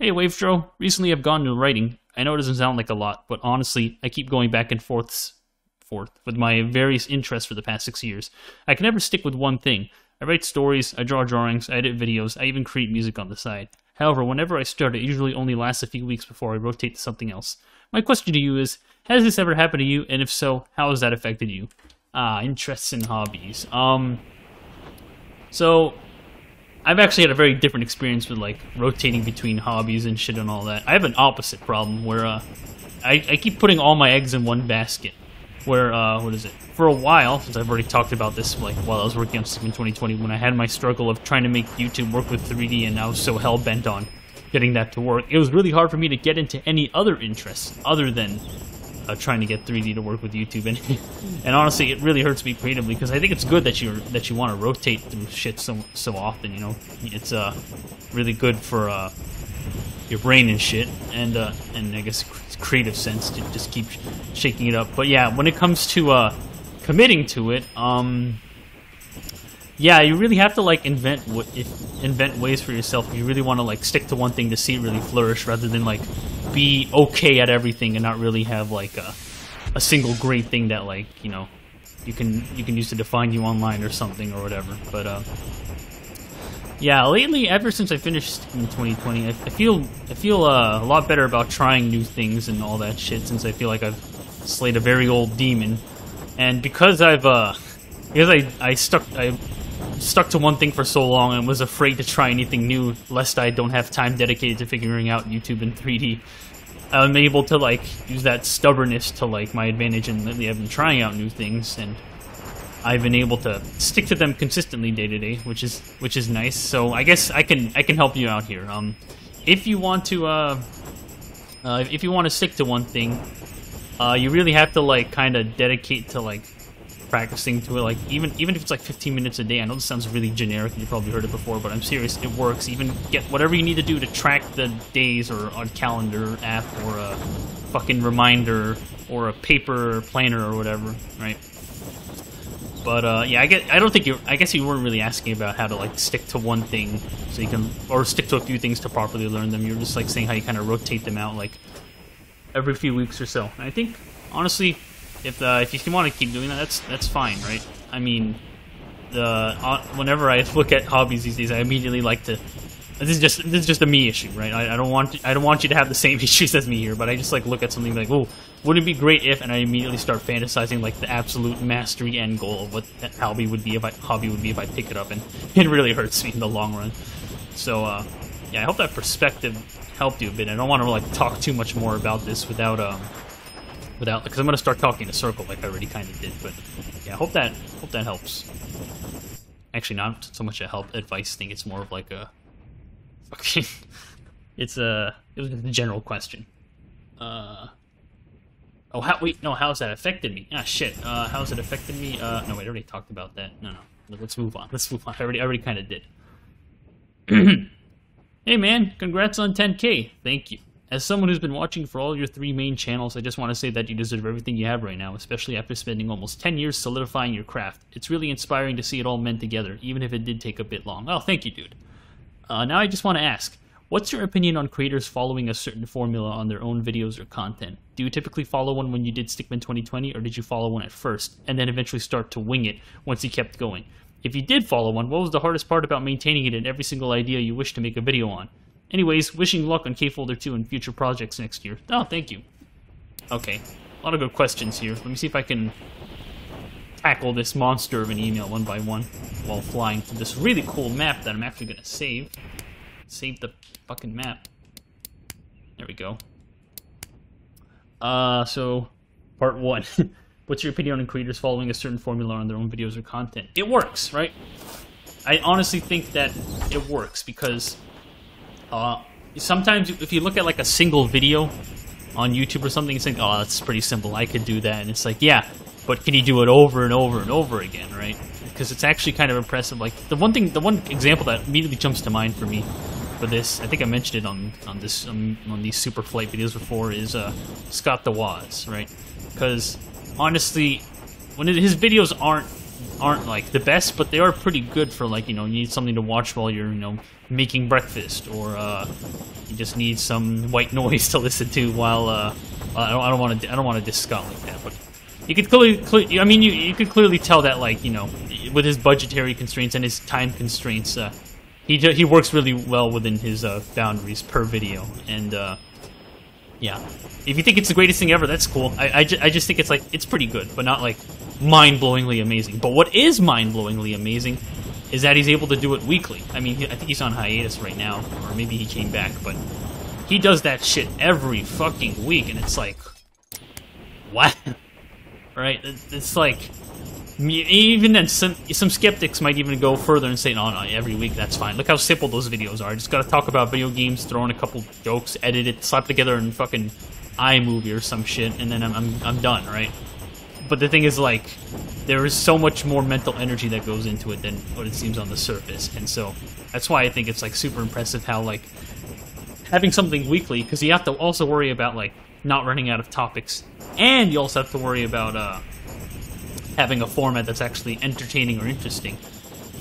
Hey wavetro, recently I've gone to writing. I know it doesn't sound like a lot, but honestly, I keep going back and forth with my various interests for the past 6 years. I can never stick with one thing. I write stories, I draw drawings, I edit videos, I even create music on the side. However, whenever I start, it usually only lasts a few weeks before I rotate to something else. My question to you is, has this ever happened to you, and if so, how has that affected you? Interests and hobbies. So, I've actually had a very different experience with, like, rotating between hobbies and shit and all that. I have an opposite problem, where, I keep putting all my eggs in one basket. Where, what is it? For a while, since I've already talked about this, like, while I was working on Stickman 2020, when I had my struggle of trying to make YouTube work with 3D, and I was so hell-bent on getting that to work, it was really hard for me to get into any other interests, other than trying to get 3D to work with YouTube, and honestly, it really hurts me creatively, because I think it's good that you want to rotate through shit so often, you know? It's, really good for, your brain and shit, and I guess creative sense to just keep shaking it up. But yeah, when it comes to committing to it, yeah, you really have to like invent ways for yourself if you really want to like stick to one thing to see it really flourish, rather than like be okay at everything and not really have like a single great thing that like, you know, you can use to define you online or something or whatever. But yeah, lately, ever since I finished in 2020, I feel a lot better about trying new things and all that shit, since I feel like I've slayed a very old demon. And because I stuck to one thing for so long and was afraid to try anything new, lest I don't have time dedicated to figuring out YouTube in 3D, I'm able to like use that stubbornness to like my advantage, and lately I've been trying out new things, and I've been able to stick to them consistently day to day, which is nice. So I guess I can help you out here. If you want to stick to one thing, you really have to like kind of dedicate to like practicing to it. Like even if it's like 15 minutes a day. I know this sounds really generic, and you probably heard it before, but I'm serious. It works. Even get whatever you need to do to track the days, or a calendar app, or a fucking reminder, or a paper planner, or whatever, right? But yeah, I guess you weren't really asking about how to like stick to one thing, so you can, or stick to a few things to properly learn them. You're just like saying how you kind of rotate them out like every few weeks or so. And I think honestly, if you want to keep doing that, that's fine, right? I mean, whenever I look at hobbies these days, I immediately like to. This is just a me issue, right? I don't want you to have the same issues as me here, but I just like look at something like, oh, wouldn't it be great if, and I immediately start fantasizing like the absolute mastery end goal of what that hobby would be if I pick it up, and it really hurts me in the long run. So yeah, I hope that perspective helped you a bit. I don't want to like talk too much more about this without because I'm gonna start talking in a circle like I already kind of did. But yeah, I hope that helps. Actually, not so much a advice thing. It's more of like a okay. It was a general question. Oh, how's that affected me? Ah, shit. How's it affected me? No, wait, I already talked about that. No. Let's move on. I already kind of did. Hey, man. Congrats on 10K. Thank you. As someone who's been watching for all your 3 main channels, I just want to say that you deserve everything you have right now, especially after spending almost 10 years solidifying your craft. It's really inspiring to see it all mend together, even if it did take a bit long. Oh, thank you, dude. Now I just want to ask, what's your opinion on creators following a certain formula on their own videos or content? Do you typically follow one when you did Stickman 2020, or did you follow one at first, and then eventually start to wing it once you kept going? If you did follow one, what was the hardest part about maintaining it in every single idea you wish to make a video on? Anyways, wishing luck on cavefolder 2 and future projects next year. Oh, thank you. Okay, a lot of good questions here. Let me see if I can tackle this monster of an email one by one while flying through this really cool map that I'm actually going to save. Save the fucking map. There we go. So, part 1. What's your opinion on creators following a certain formula on their own videos or content? It works, right? I honestly think that it works because sometimes if you look at like a single video on YouTube or something, you think, oh, that's pretty simple, I could do that. And it's like, yeah, but can you do it over and over and over again, right? Because it's actually kind of impressive. Like, the one example that immediately jumps to mind for me for this, I think I mentioned it on these Super Flight videos before, is Scott the Woz, right? Because honestly, when his videos aren't aren't like the best, but they are pretty good for like, you know, you need something to watch while you're, you know, making breakfast, or you just need some white noise to listen to while I don't want to diss Scott like that, but you could clearly I mean, you could clearly tell that, like, you know, with his budgetary constraints and his time constraints, he works really well within his boundaries per video, and yeah. If you think it's the greatest thing ever, that's cool. I just think it's like, it's pretty good, but not like mind-blowingly amazing. But what is mind-blowingly amazing is that he's able to do it weekly. I mean, I think he's on hiatus right now, or maybe he came back, but he does that shit every fucking week, and it's like, what? Right? It's like, even then, some skeptics might even go further and say, no, every week, that's fine. Look how simple those videos are. Just gotta talk about video games, throw in a couple jokes, edit it, slap together in fucking iMovie or some shit, and then I'm done, right? But the thing is, like, there is so much more mental energy that goes into it than what it seems on the surface, and so that's why I think it's, like, super impressive how, like, having something weekly, because you have to also worry about, like, not running out of topics, and you also have to worry about, having a format that's actually entertaining or interesting.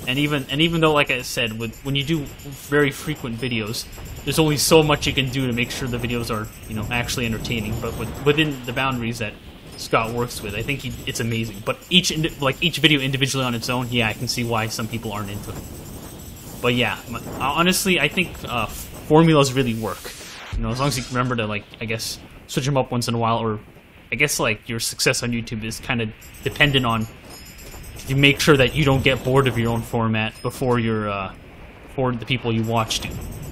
And even though, like I said, when you do very frequent videos, there's only so much you can do to make sure the videos are, you know, actually entertaining. But within the boundaries that Scott works with, I think it's amazing. But each video individually on its own, yeah, I can see why some people aren't into it. But yeah, honestly, I think formulas really work. You know, as long as you remember to, like, I guess, switch them up once in a while, or I guess, like, your success on YouTube is kind of dependent on you make sure that you don't get bored of your own format before you're for the people you watch do.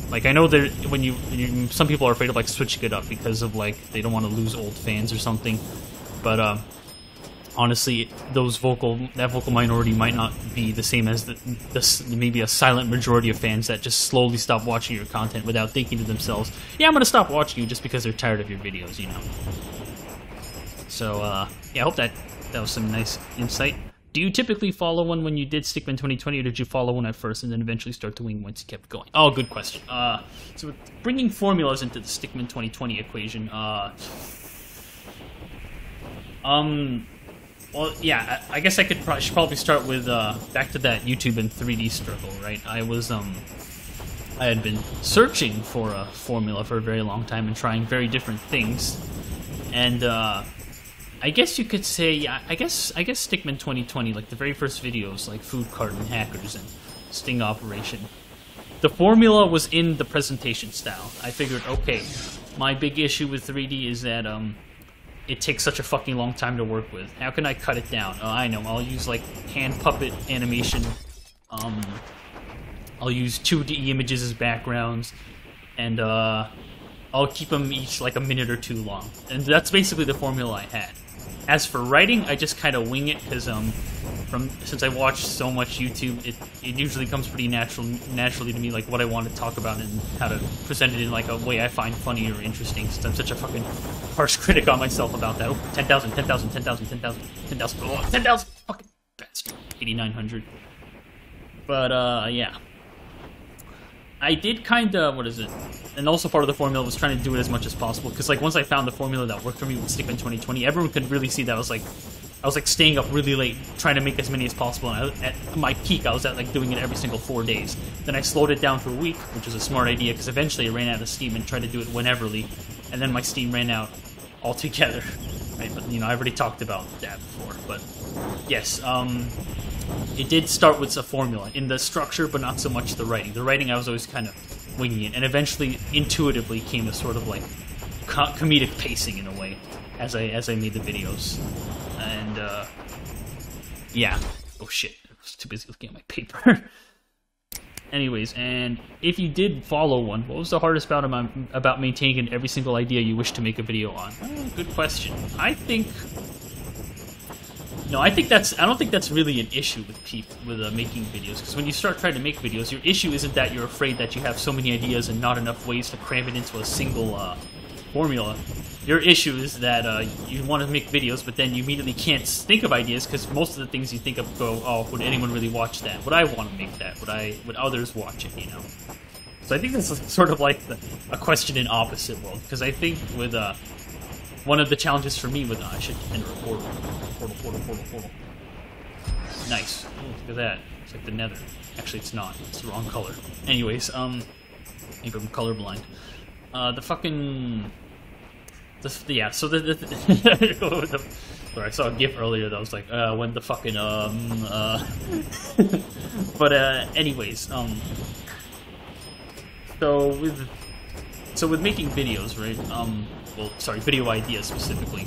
Like, I know that when some people are afraid of, like, switching it up because of, like, they don't want to lose old fans or something. But honestly, that vocal minority might not be the same as maybe a silent majority of fans that just slowly stop watching your content without thinking to themselves, yeah, I'm gonna stop watching you just because they're tired of your videos, you know. So, yeah, I hope that was some nice insight. Do you typically follow one when you did Stickman 2020, or did you follow one at first and then eventually start to wing once you kept going? Oh, good question. So bringing formulas into the Stickman 2020 equation, well, yeah, I guess I should probably start with, back to that YouTube and 3D struggle, right? I had been searching for a formula for a very long time and trying very different things, and, I guess you could say, yeah, I guess Stickman 2020, like the very first videos, like Food Cart and Hackers and Sting Operation, the formula was in the presentation style. I figured, okay, my big issue with 3D is that it takes such a fucking long time to work with. How can I cut it down? Oh, I know, I'll use like hand puppet animation. I'll use 2D images as backgrounds, and I'll keep them each like a minute or two long. And that's basically the formula I had. As for writing, I just kind of wing it, because since I watch so much YouTube, it usually comes pretty naturally to me, like what I want to talk about and how to present it in like a way I find funny or interesting, since I'm such a fucking harsh critic on myself about that. Oh, 10,000, 10,000, 10,000, 10,000, 10,000, oh, 10,000, fucking bastard, 8,900. But yeah. I did kind of, what is it? And also part of the formula was trying to do it as much as possible, because like once I found the formula that worked for me with Stickman 2020, everyone could really see that I was like staying up really late trying to make as many as possible, and at my peak I was at like doing it every single 4 days. Then I slowed it down for a week, which was a smart idea, because eventually I ran out of steam and tried to do it wheneverly, and then my steam ran out altogether. Right? But you know, I already talked about that before. But yes, it did start with a formula in the structure, but not so much the writing. The writing I was always kind of winging it, and eventually, intuitively, came a sort of like comedic pacing in a way as I made the videos. And yeah, oh shit, I was too busy looking at my paper. Anyways, and if you did follow one, what was the hardest part about maintaining every single idea you wish to make a video on? Oh, good question. I don't think that's really an issue with people making videos, because when you start trying to make videos, your issue isn't that you're afraid that you have so many ideas and not enough ways to cram it into a single formula. Your issue is that you want to make videos, but then you immediately can't think of ideas, because most of the things you think of go, oh, would anyone really watch that? Would I want to make that? Would others watch it, you know? So I think this is sort of like a question in opposite world, because I think with one of the challenges for me with I should enter a portal. Nice. Ooh, look at that. It's like the nether. Actually, it's not. It's the wrong color. Anyways, maybe I'm colorblind. The fucking... yeah, so sorry, I saw a GIF earlier that was like, when the fucking, But, anyways, So with making videos, right, well, sorry, video ideas specifically,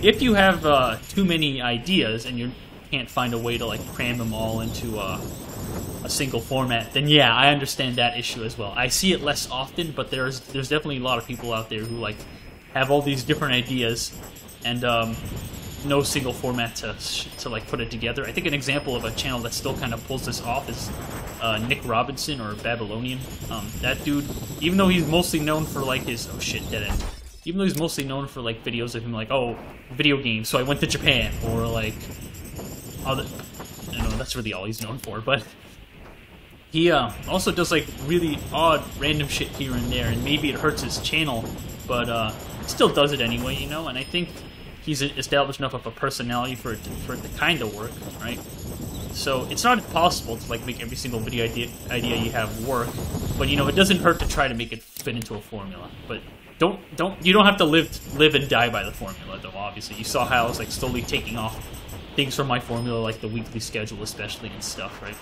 if you have, too many ideas and you can't find a way to, like, cram them all into, a single format, then yeah, I understand that issue as well. I see it less often, but there's definitely a lot of people out there who, like, have all these different ideas and no single format to like put it together. I think an example of a channel that still kind of pulls this off is Nick Robinson or Babylonian. That dude, even though he's mostly known for like his dead end. Even though he's mostly known for like videos of him like, oh, video games, so I went to Japan, or like other, I don't know, that's really all he's known for, but he also does like really odd random shit here and there, and maybe it hurts his channel, but still does it anyway, you know. And I think he's established enough of a personality for it to kind of work, right? So it's not impossible to like make every single video idea you have work, but you know, it doesn't hurt to try to make it fit into a formula. But you don't have to live and die by the formula, though. Obviously, you saw how I was like slowly taking off things from my formula, like the weekly schedule especially and stuff, right?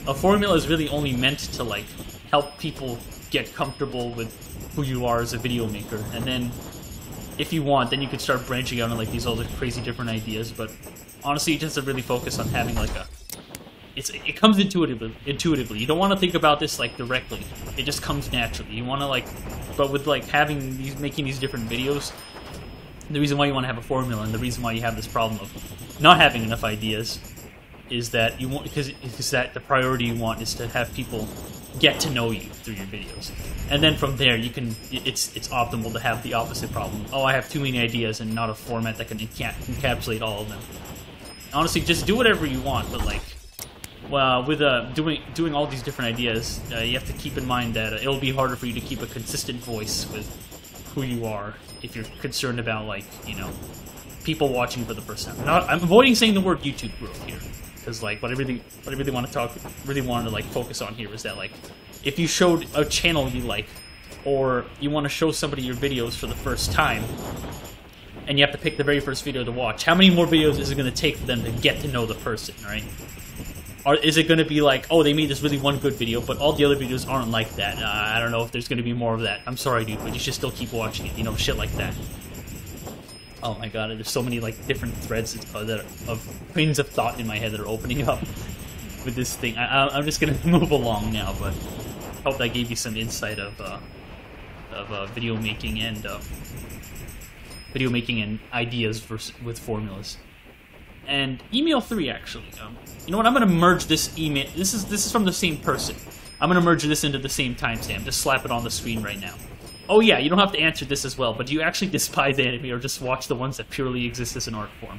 A formula is really only meant to like help people get comfortable with who you are as a video maker, and then if you want, then you could start branching out on like these other crazy different ideas. But honestly, you just have to really focus on having like it comes intuitively. You don't want to think about this like directly. It just comes naturally. You want to like, but with like making these different videos, the reason why you want to have a formula and the reason why you have this problem of not having enough ideas is that you want, because that the priority you want is to have people get to know you through your videos, and then from there you can. It's optimal to have the opposite problem. Oh, I have too many ideas and not a format that can encapsulate all of them. Honestly, just do whatever you want, but like, well, with doing all these different ideas, you have to keep in mind that it'll be harder for you to keep a consistent voice with who you are if you're concerned about like, you know, people watching for the first time. I'm avoiding saying the word YouTube growth here. Because like what I really want to like focus on here is that like if you showed a channel you like, or you want to show somebody your videos for the first time, and you have to pick the very first video to watch, how many more videos is it going to take for them to get to know the person, right? Or is it going to be like, oh, they made this really one good video, but all the other videos aren't like that? I don't know if there's going to be more of that. I'm sorry, dude, but you should still keep watching it. You know, shit like that. Oh my god, there's so many like different threads of trains of thought in my head that are opening up with this thing. I'm just gonna move along now, but I hope that gave you some insight of video making and ideas with formulas. And email 3 actually. You know what? I'm gonna merge this email. This is from the same person. I'm gonna merge this into the same timestamp. Just slap it on the screen right now. Oh yeah, you don't have to answer this as well, but do you actually despise anime or just watch the ones that purely exist as an art form?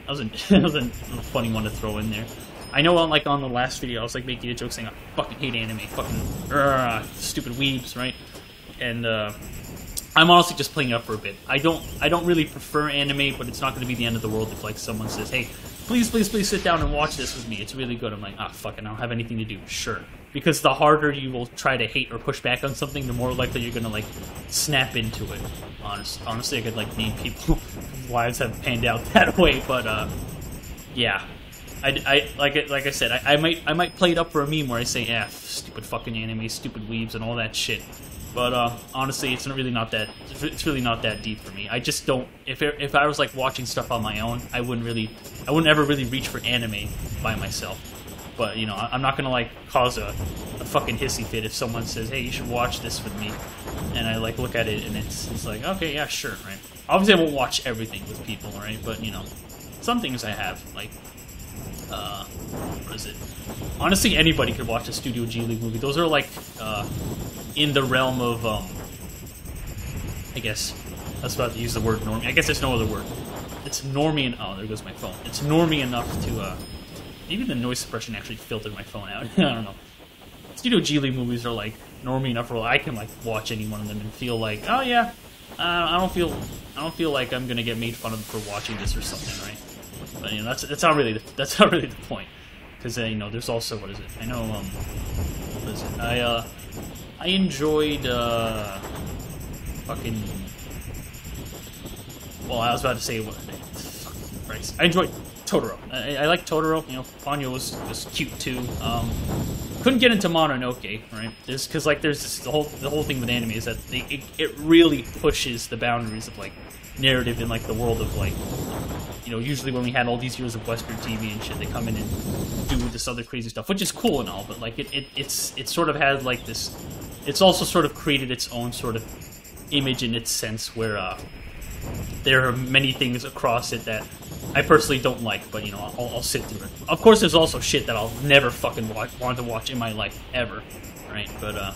That was a funny one to throw in there. I know like on the last video I was like making a joke saying I fucking hate anime, fucking stupid weebs, right? And I'm honestly just playing up for a bit. I don't really prefer anime, but it's not going to be the end of the world if like someone says, hey, please sit down and watch this with me. It's really good. I'm like, fuck it, I don't have anything to do. Sure. Because the harder you will try to hate or push back on something, the more likely you're going to, like, snap into it. Honestly, I could, like, name people whose lives have panned out that way, but, yeah. Like I said, I might play it up for a meme where I say, stupid fucking anime, stupid weebs, and all that shit. But, honestly, it's really not that deep for me. I just don't, if I was, like, watching stuff on my own, I wouldn't ever really reach for anime by myself. But, you know, I'm not gonna, like, cause a fucking hissy fit if someone says, hey, you should watch this with me. And I, like, look at it and it's like, okay, yeah, sure, right? Obviously, I won't watch everything with people, right? But, you know, some things I have, like, what is it? Honestly, anybody could watch a Studio Ghibli movie. Those are, like, in the realm of, I guess, I was about to use the word normie. I guess there's no other word. It's normie, oh, there goes my phone. It's normie enough to, maybe the noise suppression actually filtered my phone out. I don't know. Studio Ghibli movies are like normie enough where I can like watch any one of them and feel like, oh yeah, I don't feel like I'm gonna get made fun of for watching this or something, right? But you know, that's not really the point, because you know, there's also, what is it? I know what is it? I enjoyed fucking. Well, I was about to say what. Fucking Christ. I enjoyed Totoro. I like Totoro. You know, Ponyo was cute too. Couldn't get into Mononoke, right? Because like there's this, the whole thing with anime is that it really pushes the boundaries of like narrative in like the world of like, you know, usually when we had all these years of Western TV and shit, they come in and do this other crazy stuff, which is cool and all, but like it sort of had like this. It's also sort of created its own sort of image in its sense where there are many things across it that I personally don't like, but you know, I'll sit through it. Of course, there's also shit that I'll never fucking want to watch in my life ever, right? But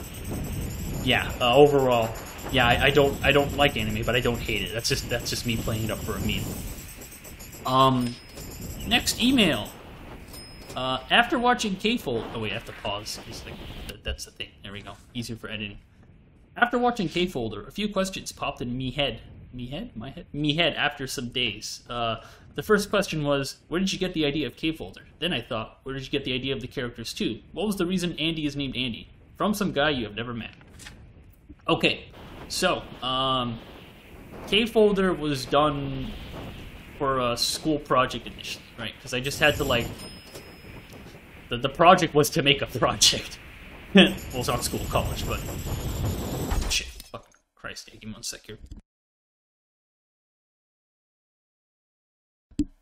yeah, overall, yeah, I don't like anime, but I don't hate it. That's just me playing it up for a meme. Next email. After watching cavefolder, oh wait, I have to pause. Like, that's the thing. There we go. Easier for editing. After watching cavefolder, a few questions popped in me head after some days. The first question was, where did you get the idea of cavefolder? Then I thought, where did you get the idea of the characters too? What was the reason Andy is named Andy? From some guy you have never met. Okay, so cavefolder was done for a school project initially, right? Because I just had to like, the project was to make a project. Well, it's not school, college, but shit, fucking Christ, give me 1 sec here.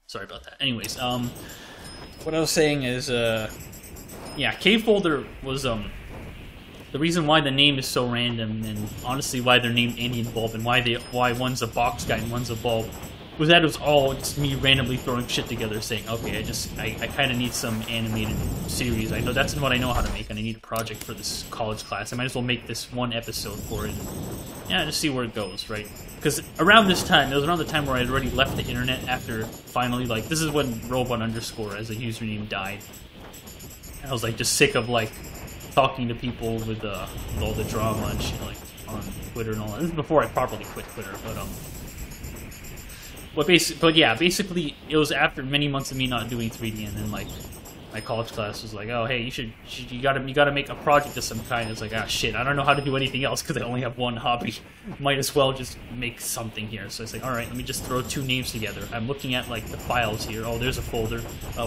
Sorry about that. Anyways, what I was saying is, yeah, cavefolder was, the reason why the name is so random, and honestly why they're named Andy and Bulb, and why one's a box guy and one's a bulb, was that it was all just me randomly throwing shit together saying, okay, I kind of need some animated series. I know that's what I know how to make, and I need a project for this college class. I might as well make this one episode for it. Yeah, just see where it goes, right? Because around this time, it was around the time where I had already left the internet after finally, like, this is when robot_ as a username died. I was, like, just sick of, like, talking to people with all the drama and shit, like, on Twitter and all that. This is before I properly quit Twitter, but yeah, basically, it was after many months of me not doing 3D, and then, like, my college class was like, oh, hey, you gotta make a project of some kind. It's like, ah, shit, I don't know how to do anything else because I only have one hobby. Might as well just make something here. So it's like, all right, let me just throw two names together. I'm looking at, like, the files here. Oh, there's a folder.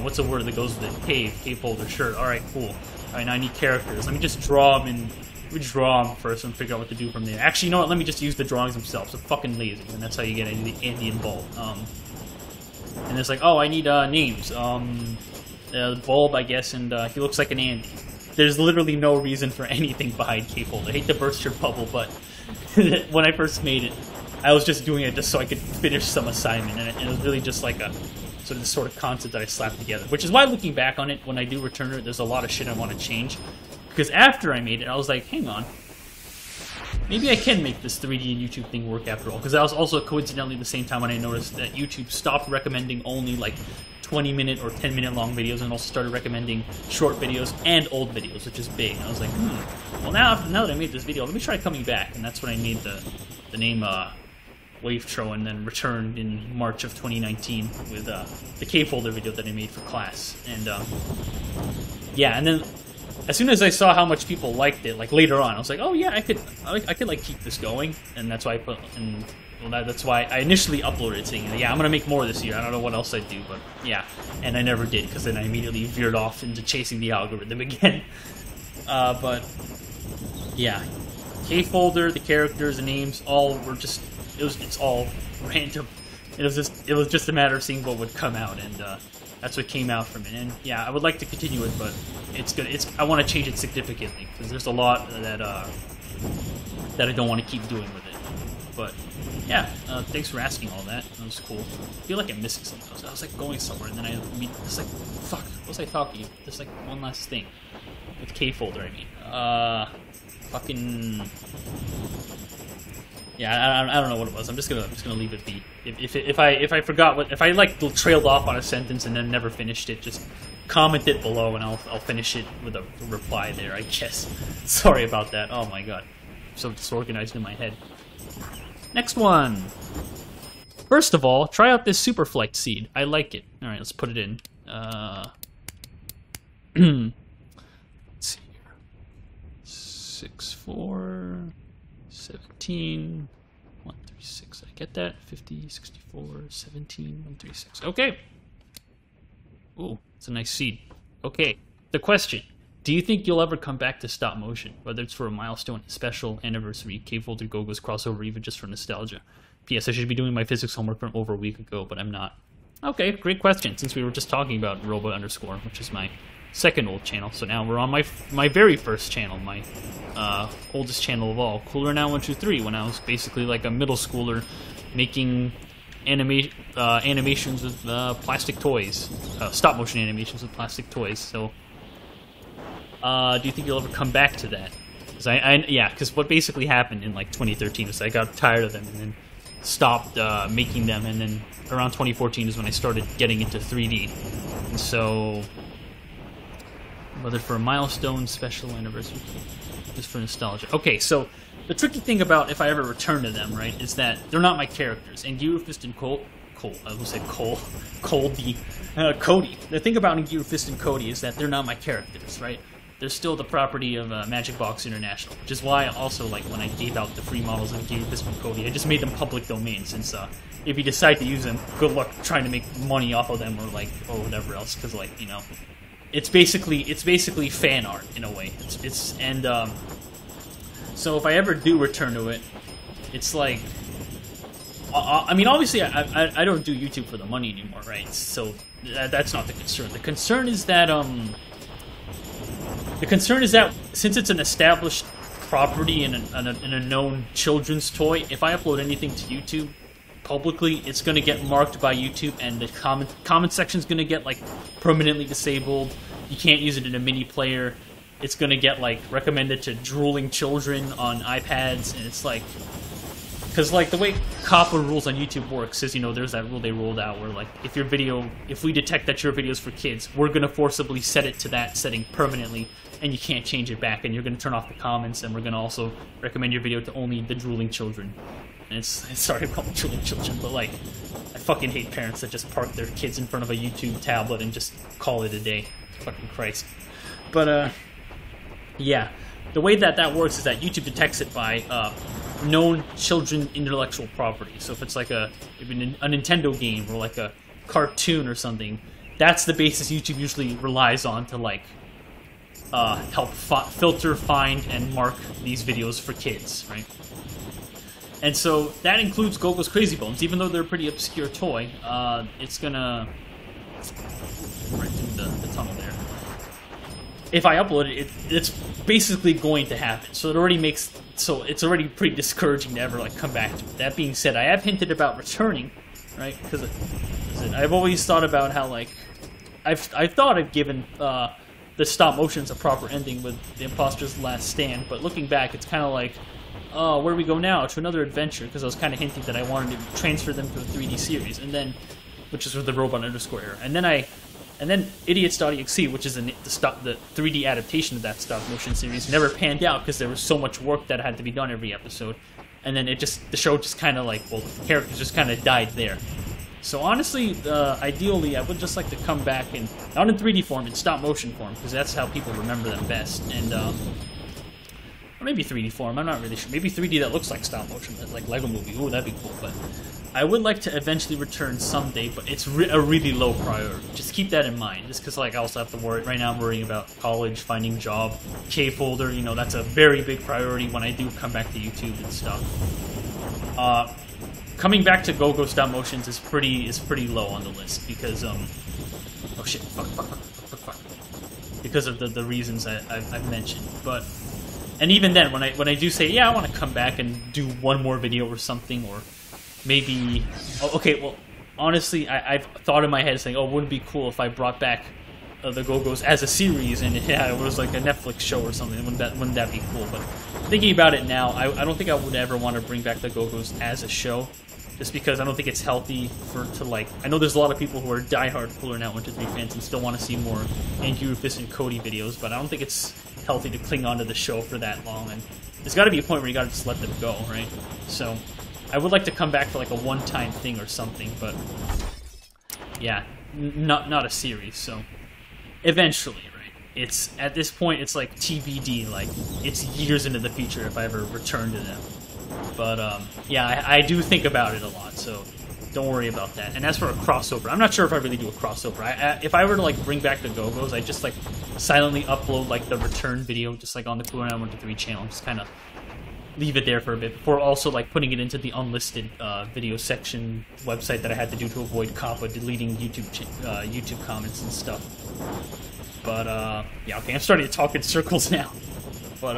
What's a word that goes with it? Cave folder, sure. All right, cool. All right, now I need characters. Let me just draw them in. Let me draw them first and figure out what to do from there. Actually, you know what? Let me just use the drawings themselves. I'm fucking lazy, and that's how you get the Andy and Bulb. And it's like, oh, I need names. Bulb, I guess, and he looks like an Andy. There's literally no reason for anything behind cavefolder. I hate to burst your bubble, but when I first made it, I was just doing it just so I could finish some assignment, and it was really just like a sort of concept that I slapped together. Which is why, looking back on it, when I do return it, there's a lot of shit I want to change. Because after I made it, I was like, hang on. Maybe I can make this 3D and YouTube thing work after all. Because that was also coincidentally the same time when I noticed that YouTube stopped recommending only like 20-minute or 10-minute long videos and also started recommending short videos and old videos, which is big. And I was like, well, now that I made this video, let me try coming back. And that's when I made the name wavetro, and then returned in March of 2019 with the cavefolder video that I made for class. And yeah, and then as soon as I saw how much people liked it, like later on, I was like, oh yeah, I could like keep this going, and that's why I put, and well, that's why I initially uploaded saying, yeah, I'm gonna make more this year. I don't know what else I'd do, but yeah, and I never did because then I immediately veered off into chasing the algorithm again. But yeah, cavefolder, the characters, the names, all were just it's all random. It was just a matter of seeing what would come out, and that's what came out from it. And yeah, I would like to continue it, but I want to change it significantly because there's a lot that I don't want to keep doing with it. But yeah, thanks for asking all that. That was cool. I feel like I'm missing something. I was like going somewhere, and then it's like, fuck, what was I talking? There's like one last thing with cavefolder. I mean, fucking. Yeah, I don't know what it was. I'm just gonna leave it be. If I forgot if I like trailed off on a sentence and then never finished it, just comment it below and I'll finish it with a reply there, I guess. Sorry about that. Oh my god, I'm so disorganized in my head. Next one. First of all, try out this Superflex seed. I like it. All right, let's put it in. Let's see here. 6, 4, 17, 136. I get that. 50, 64, 17, 136. Okay. Ooh, it's a nice seed. Okay. The question. Do you think you'll ever come back to stop motion? Whether it's for a milestone, special, anniversary, cavefolder, gogos, crossover, even just for nostalgia. P.S. I should be doing my physics homework from over a week ago, but I'm not. Okay, great question, since we were just talking about Robo_, which is my second old channel. So now we're on my very first channel, my oldest channel of all, coolernow123, when I was basically like a middle schooler making animations with plastic toys. Stop motion animations with plastic toys. So, do you think you'll ever come back to that? Because what basically happened in like 2013 is I got tired of them and then stopped making them, and then around 2014 is when I started getting into 3D. And so, whether for a milestone, special, anniversary, just for nostalgia. Okay, so the tricky thing about if I ever return to them, right, is that they're not my characters. And Gear Fist and Cody. The thing about Gear Fist and Cody is that they're not my characters, right? They're still the property of Magic Box International, which is why also, like, when I gave out the free models of Gear Fist and Cody, I just made them public domain, since if you decide to use them, good luck trying to make money off of them or whatever else, because, like, you know, it's basically fan art in a way. So if I ever do return to it, it's like, I mean, obviously I don't do YouTube for the money anymore, right? So that's not the concern. The concern is that since it's an established property and a known children's toy, if I upload anything to YouTube publicly, it's going to get marked by YouTube, and the comment section's going to get, like, permanently disabled. You can't use it in a mini player. It's going to get, like, recommended to drooling children on iPads, and it's like, because, like, the way COPPA rules on YouTube works is, you know, there's that rule they rolled out where, like, if we detect that your video's for kids, we're going to forcibly set it to that setting permanently, and you can't change it back, and you're going to turn off the comments, and we're going to also recommend your video to only the drooling children. And it's sorry to call them drooling children, but, like, I fucking hate parents that just park their kids in front of a YouTube tablet and just call it a day. Fucking Christ. But, yeah. The way that works is that YouTube detects it by known children intellectual property. So if it's like a Nintendo game or like a cartoon or something, that's the basis YouTube usually relies on to, like, help filter, find, and mark these videos for kids, right? And so that includes Gogo's Crazy Bones. Even though they're a pretty obscure toy, it's gonna right through the tunnel there. If I upload it, it's basically going to happen. So it's already pretty discouraging to ever, like, come back to it. That being said, I have hinted about returning, right? Because I've always thought about how, like, I've thought I've given the stop motions a proper ending with The Imposter's Last Stand, but looking back, it's kind of like, where do we go now? To another adventure, because I was kind of hinting that I wanted to transfer them to a 3D series, and then, which is with the robot_ era, and then Idiots.exe, which is the 3D adaptation of that stop motion series, never panned out because there was so much work that had to be done every episode, and then the show just kind of, like, well, the characters just kind of died there. So honestly, ideally, I would just like to come back, and not in 3D form, in stop motion form, because that's how people remember them best, and or maybe 3D form, I'm not really sure. Maybe 3D that looks like stop motion, like Lego Movie. Ooh, that'd be cool. But I would like to eventually return someday, but it's a really low priority. Just keep that in mind. Just because, like, I also have to worry. Right now I'm worrying about college, finding job, cavefolder. You know, that's a very big priority when I do come back to YouTube and stuff. Coming back to Gogo stop motions is pretty low on the list because oh shit, fuck. Because of the reasons I've mentioned, but. And even then, when I do say, yeah, I want to come back and do one more video or something, or maybe... Oh, okay, well, honestly, I've thought in my head saying, oh, wouldn't it be cool if I brought back the Gogos as a series, and it was like a Netflix show or something? Wouldn't that be cool? But thinking about it now, I don't think I would ever want to bring back the Gogos as a show, just because I don't think it's healthy to I know there's a lot of people who are diehard coolernow123 fans and still want to see more Andrew, Fist, and Cody videos, but I don't think it's healthy to cling on to the show for that long, and there's got to be a point where you got to just let them go, right? So I would like to come back for like a one-time thing or something, but yeah, not a series. So eventually, right? It's at this point, it's like TBD. Like it's years into the future if I ever return to them. But yeah, I do think about it a lot. So don't worry about that. And as for a crossover, I'm not sure if I really do a crossover. If I were to like bring back the Gogos, I just like silently upload like the return video, just like on the coolernow123 channel, just kind of leave it there for a bit before also like putting it into the unlisted video section website that I had to do to avoid COPPA, deleting YouTube comments and stuff. But yeah, okay, I'm starting to talk in circles now. But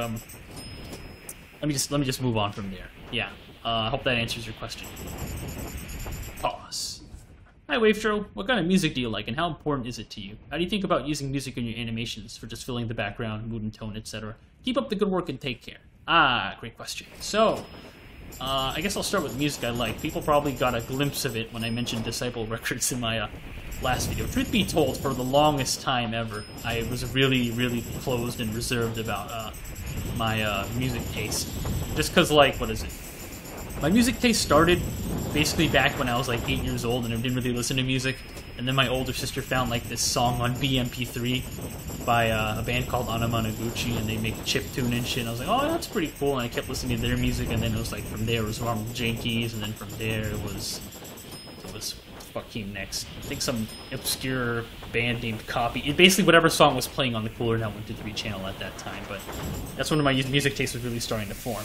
let me just move on from there. Yeah, I hope that answers your question. Pause. Hi wavetro, what kind of music do you like and how important is it to you? How do you think about using music in your animations for just filling the background, mood and tone, etc.? Keep up the good work and take care. Ah, great question. So, I guess I'll start with music I like. People probably got a glimpse of it when I mentioned Disciple Records in my last video. Truth be told, for the longest time ever, I was really, really closed and reserved about my music taste. Just because, like, what is it? My music taste started basically back when I was like 8 years old and I didn't really listen to music. And then my older sister found like this song on BMP3 by a band called Anamanaguchi, and they make chiptune and shit. And I was like, oh, that's pretty cool. And I kept listening to their music, and then it was like from there it was Ronald Jenkins, and then from there it was fuck came next. I think some obscure band named Copy. Basically whatever song was playing on the coolernow123 channel at that time. But that's when my music taste was really starting to form.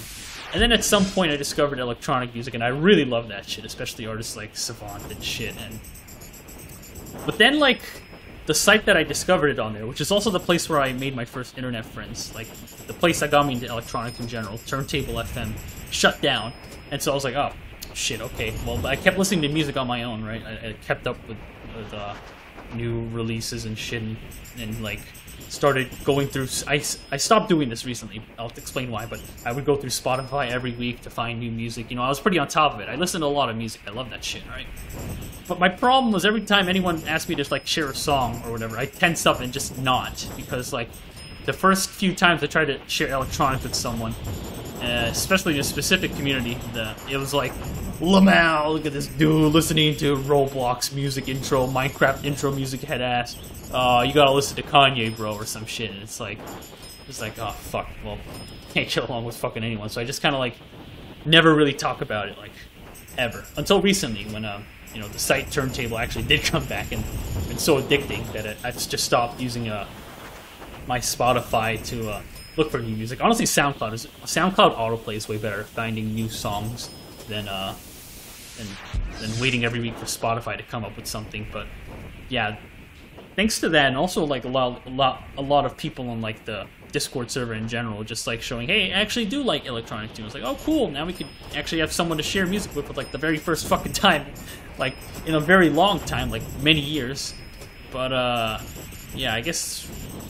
And then at some point I discovered electronic music, and I really love that shit, especially artists like Savant and shit. But then, like, the site that I discovered it on there, which is also the place where I made my first internet friends, like, the place that got me into electronics in general, Turntable FM, shut down. And so I was like, oh, shit, okay. Well, I kept listening to music on my own, right? I kept up with new releases and shit, and like, started going through... I stopped doing this recently. I'll explain why, but I would go through Spotify every week to find new music. You know, I was pretty on top of it. I listened to a lot of music. I love that shit, right? But my problem was every time anyone asked me to, like, share a song or whatever, I tense up and just not. Because, like, the first few times I tried to share electronics with someone, especially in a specific community, it was like, Lamau, look at this dude listening to Roblox music intro, Minecraft intro music head ass. You gotta listen to Kanye, bro, or some shit. And it's like, oh, fuck, well, can't get along with fucking anyone. So I just kind of, like, never really talk about it, like, ever. Until recently, when, you know, the site Turntable actually did come back, and it's so addicting that I just stopped using, my Spotify to, look for new music. Honestly, SoundCloud autoplay is way better at finding new songs than waiting every week for Spotify to come up with something. But, yeah, thanks to that, and also like a lot of people on like the Discord server in general, just like showing, hey, I actually do like electronic tunes. Like, oh, cool! Now we could actually have someone to share music with, like the very first fucking time, like in a very long time, like many years. But yeah, I guess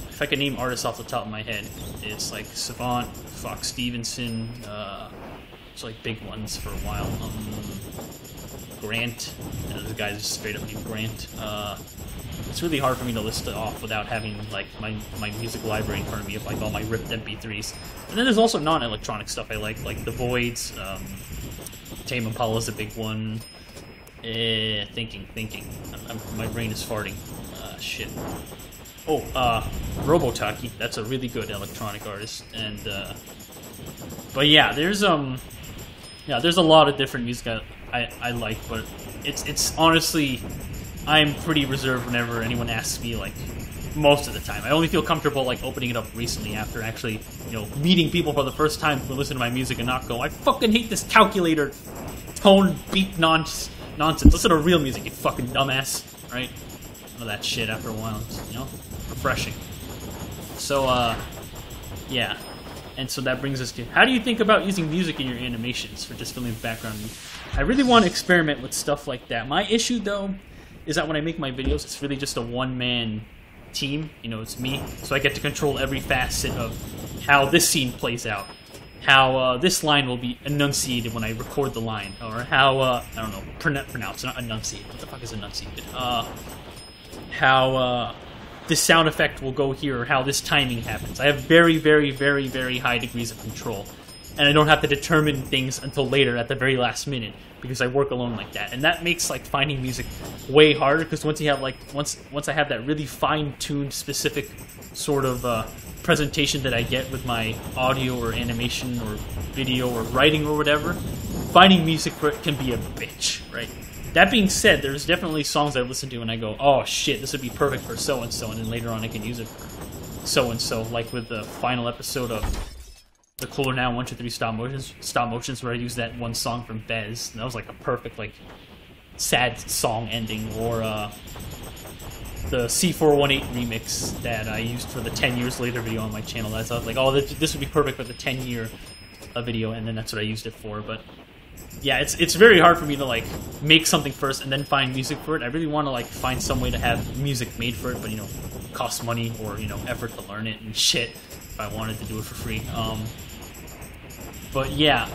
if I could name artists off the top of my head, it's like Savant, Fox Stevenson. It's like big ones for a while. Grant, the guy's straight up named Grant. It's really hard for me to list it off without having like my music library in front of me of like all my ripped MP3s. And then there's also non-electronic stuff I like The Voids, Tame Impala's a big one. Thinking. My brain is farting. Shit. Oh, Robotaki. That's a really good electronic artist. And but yeah, there's a lot of different music I like, but it's honestly, I'm pretty reserved whenever anyone asks me, like, most of the time. I only feel comfortable, like, opening it up recently after actually, you know, meeting people for the first time who listen to my music and not go, I fucking hate this calculator tone beat nonsense. Listen to real music, you fucking dumbass, right? None of that shit after a while, you know? Refreshing. So, yeah. And so that brings us to, how do you think about using music in your animations for just filling the background? I really want to experiment with stuff like that. My issue, though, is that when I make my videos, it's really just a one-man team. You know, it's me. So I get to control every facet of how this scene plays out. How this line will be enunciated when I record the line. Or how, I don't know, pronounce, not enunciate. What the fuck is enunciated? How this sound effect will go here, or how this timing happens. I have very, very, very, very high degrees of control. and I don't have to determine things until later at the very last minute because I work alone like that. And that makes like finding music way harder because once you have like once I have that really fine-tuned specific sort of presentation that I get with my audio or animation or video or writing or whatever, finding music for it can be a bitch, right? That being said, there's definitely songs I listen to and I go, oh shit, this would be perfect for so-and-so, and then later on I can use it for so-and-so, like with the final episode of the coolernow123 stop motions where I used that one song from Bez, and that was like a perfect, like, sad song ending, or the C418 remix that I used for the 10 years later video on my channel. I was like, oh, this would be perfect for the 10-year video, and then that's what I used it for. But yeah, it's very hard for me to like make something first and then find music for it. I really want to like find some way to have music made for it, but you know, it costs money or you know effort to learn it and shit. If I wanted to do it for free, but yeah,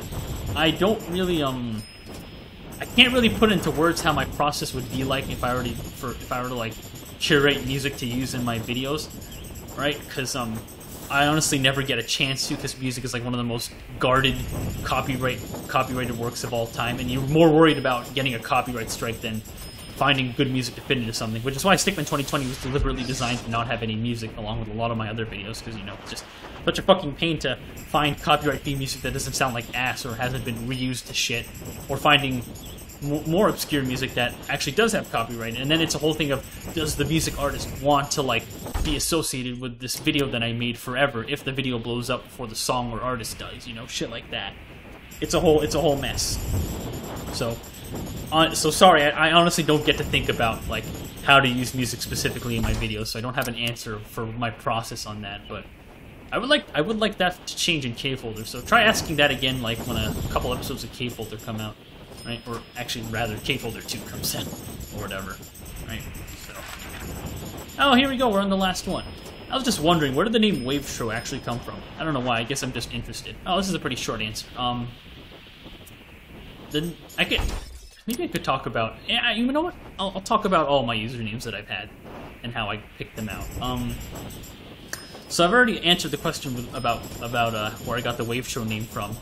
I don't really I can't really put into words how my process would be like if I were to like curate music to use in my videos, right? Because I honestly never get a chance to, because music is like one of the most guarded copyrighted works of all time, and you're more worried about getting a copyright strike than finding good music to fit into something, which is why Stickman 2020 was deliberately designed to not have any music, along with a lot of my other videos, because, you know, it's just such a fucking pain to find copyright-free music that doesn't sound like ass or hasn't been reused to shit, or finding more obscure music that actually does have copyright. And then it's a whole thing of, does the music artist want to like be associated with this video that I made forever if the video blows up before the song or artist does, you know, shit like that. It's a whole mess. So sorry, I honestly don't get to think about like how to use music specifically in my videos, so I don't have an answer for my process on that. But I would like that to change in cavefolder. So try asking that again, like when a couple episodes of cavefolder come out. Right? Or actually, rather, cavefolder 2 comes in, or whatever, right? So, oh, here we go, we're on the last one. I was just wondering, where did the name wavetro actually come from? I don't know why, I guess I'm just interested. Oh, this is a pretty short answer. Then, maybe I could talk about, yeah, you know what? I'll talk about all my usernames that I've had, and how I picked them out. So I've already answered the question about where I got the wavetro name from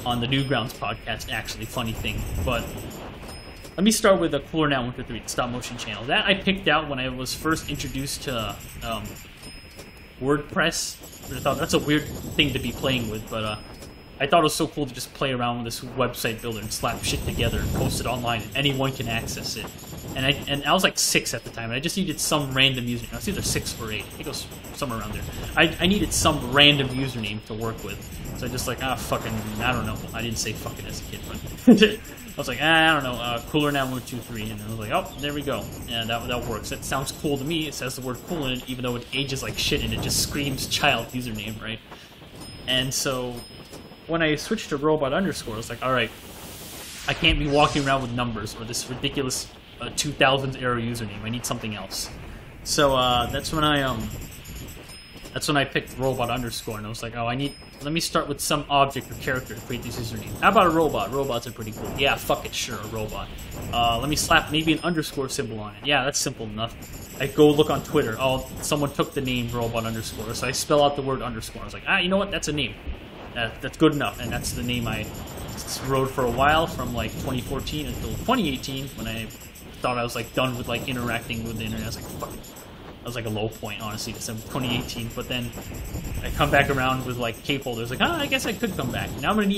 on the Newgrounds podcast, actually, funny thing. But let me start with the coolernow123, the stop motion channel. That I picked out when I was first introduced to WordPress. I thought that's a weird thing to be playing with, but I thought it was so cool to just play around with this website builder and slap shit together and post it online, and anyone can access it. And I was like 6 at the time, and I just needed some random username. I was either 6 or 8. I think it was somewhere around there. I needed some random username to work with. So I just like, fucking, I don't know. I didn't say fucking as a kid, but I was like, I don't know, coolernow123, and I was like, oh, there we go. And that works. It sounds cool to me. It says the word cool in it, even though it ages like shit, and it just screams child username, right? And so when I switched to robot underscore, I was like, alright, I can't be walking around with numbers or this ridiculous 2000s era username. I need something else. So that's when I picked robot underscore, and I was like, oh, let me start with some object or character to create these usernames. How about a robot? Robots are pretty cool. Yeah, fuck it, sure, a robot. Let me slap maybe an underscore symbol on it. Yeah, that's simple enough. I go look on Twitter. Oh, someone took the name robot underscore, so I spell out the word underscore. I was like, you know what? That's a name. That's good enough, and that's the name I rode for a while, from like 2014 until 2018, when I thought I was like done with like interacting with the internet. I was like, fuck it. That was like a low point, honestly, December 2018. But then I come back around with like cavefolders, like, I guess I could come back. Now I'm gonna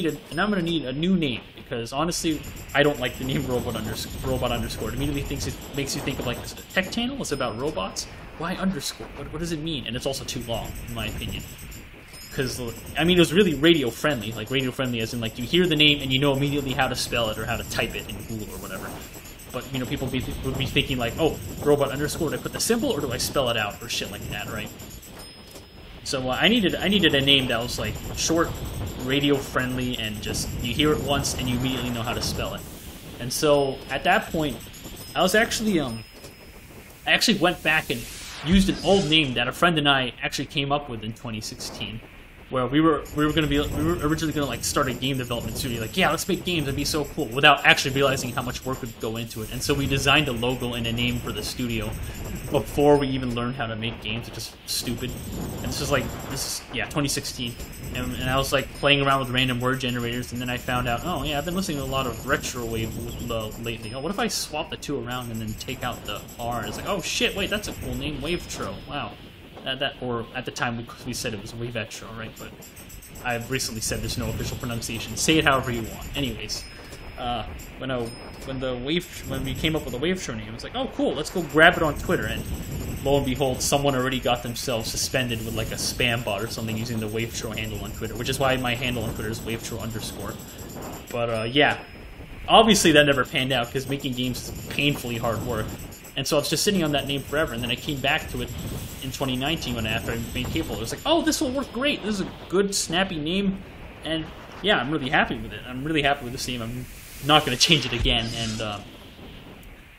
need a new name, because honestly, I don't like the name robot underscore. It immediately makes you think of like, is it a tech channel? It's about robots. Why underscore? What does it mean? And it's also too long, in my opinion. Because, I mean, it was really radio-friendly. Like, radio-friendly as in, like, you hear the name and you know immediately how to spell it or how to type it in Google or whatever. But, you know, people would be thinking, like, oh, robot underscore, do I put the symbol or do I spell it out or shit like that, right? So, I needed a name that was, like, short, radio-friendly, and just, you hear it once and you immediately know how to spell it. And so, at that point, I was actually, I actually went back and used an old name that a friend and I actually came up with in 2016. Where we were originally gonna like start a game development studio, like, yeah, let's make games, it'd be so cool, without actually realizing how much work would go into it. And so we designed a logo and a name for the studio before we even learned how to make games, which is stupid. And this is 2016. And I was like playing around with random word generators, and then I found out, oh yeah, I've been listening to a lot of retrowave lately. Oh, what if I swap the two around and then take out the R? It's like, oh shit, wait, that's a cool name, wavetro. Wow. Or at the time we said it was wavetro, right? But I've recently said there's no official pronunciation. Say it however you want. Anyways, when we came up with a wavetro name, it was like, oh cool, let's go grab it on Twitter. And lo and behold, someone already got themselves suspended with like a spam bot or something using the wavetro handle on Twitter, which is why my handle on Twitter is wavetro_. But yeah, obviously that never panned out because making games is painfully hard work. And so I was just sitting on that name forever, and then I came back to it in 2019 after I made cavefolder. I was like, oh, this will work great. This is a good, snappy name, and yeah, I'm really happy with it. I'm really happy with this name. I'm not going to change it again, and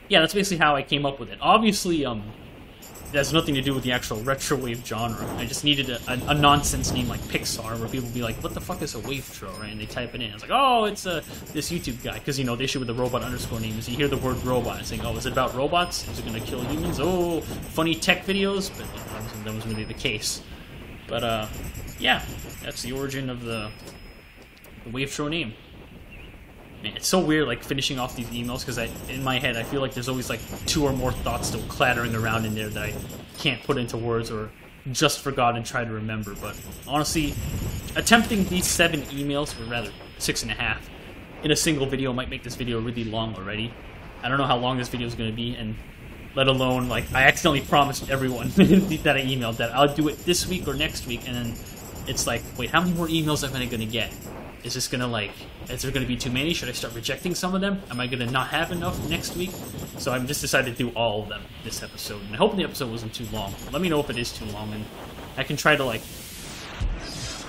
yeah, that's basically how I came up with it. Obviously, it has nothing to do with the actual retrowave genre. I just needed a nonsense name like Pixar, where people be like, what the fuck is a wavetro, right? And they type it in. It's like, oh, it's this YouTube guy. Because, you know, the issue with the robot underscore name is you hear the word robot and saying, oh, is it about robots? Is it going to kill humans? Oh, funny tech videos? But that wasn't really the case. But, yeah, that's the origin of the wavetro name. Man, it's so weird, like, finishing off these emails, because in my head, I feel like there's always, like, 2 or more thoughts still clattering around in there that I can't put into words or just forgot and try to remember. But, honestly, attempting these 7 emails, or rather, 6.5, in a single video might make this video really long already. I don't know how long this video is going to be, and let alone, like, I accidentally promised everyone that I emailed that I'll do it this week or next week, and then it's like, wait, how many more emails am I going to get? Is this going to, like, is there going to be too many? Should I start rejecting some of them? Am I going to not have enough next week? So I've just decided to do all of them this episode. And I hope the episode wasn't too long. Let me know if it is too long, and I can try to, like...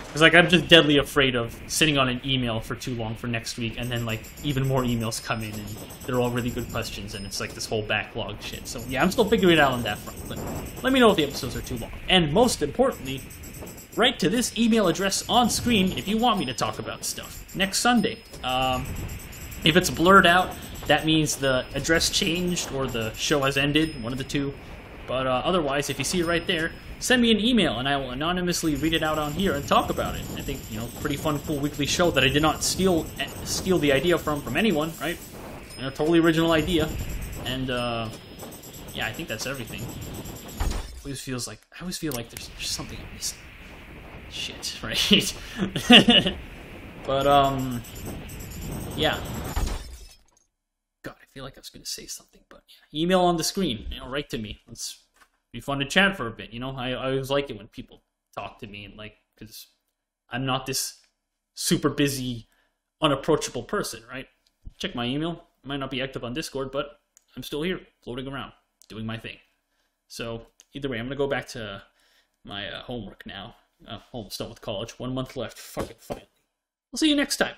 Because, like, I'm just deadly afraid of sitting on an email for too long for next week, and then, like, even more emails come in, and they're all really good questions, and it's, like, this whole backlog shit. So, yeah, I'm still figuring it out on that front. But let me know if the episodes are too long. And most importantly, write to this email address on screen if you want me to talk about stuff next Sunday. If it's blurred out, that means the address changed or the show has ended, one of the two. But otherwise, if you see it right there, send me an email and I will anonymously read it out on here and talk about it. I think, you know, pretty fun, cool weekly show that I did not steal the idea from anyone, right? You know, totally original idea. And yeah, I think that's everything. I always feel like there's something I'm missing. Shit, right? But, yeah. God, I feel like I was going to say something, but yeah. Email on the screen, you know, write to me. It's be fun to chat for a bit, you know? I always like it when people talk to me, and like, because I'm not this super busy, unapproachable person, right? Check my email. I might not be active on Discord, but I'm still here, floating around, doing my thing. So, either way, I'm going to go back to my homework now. Almost done with college. 1 month left. Fucking finally. I'll see you next time.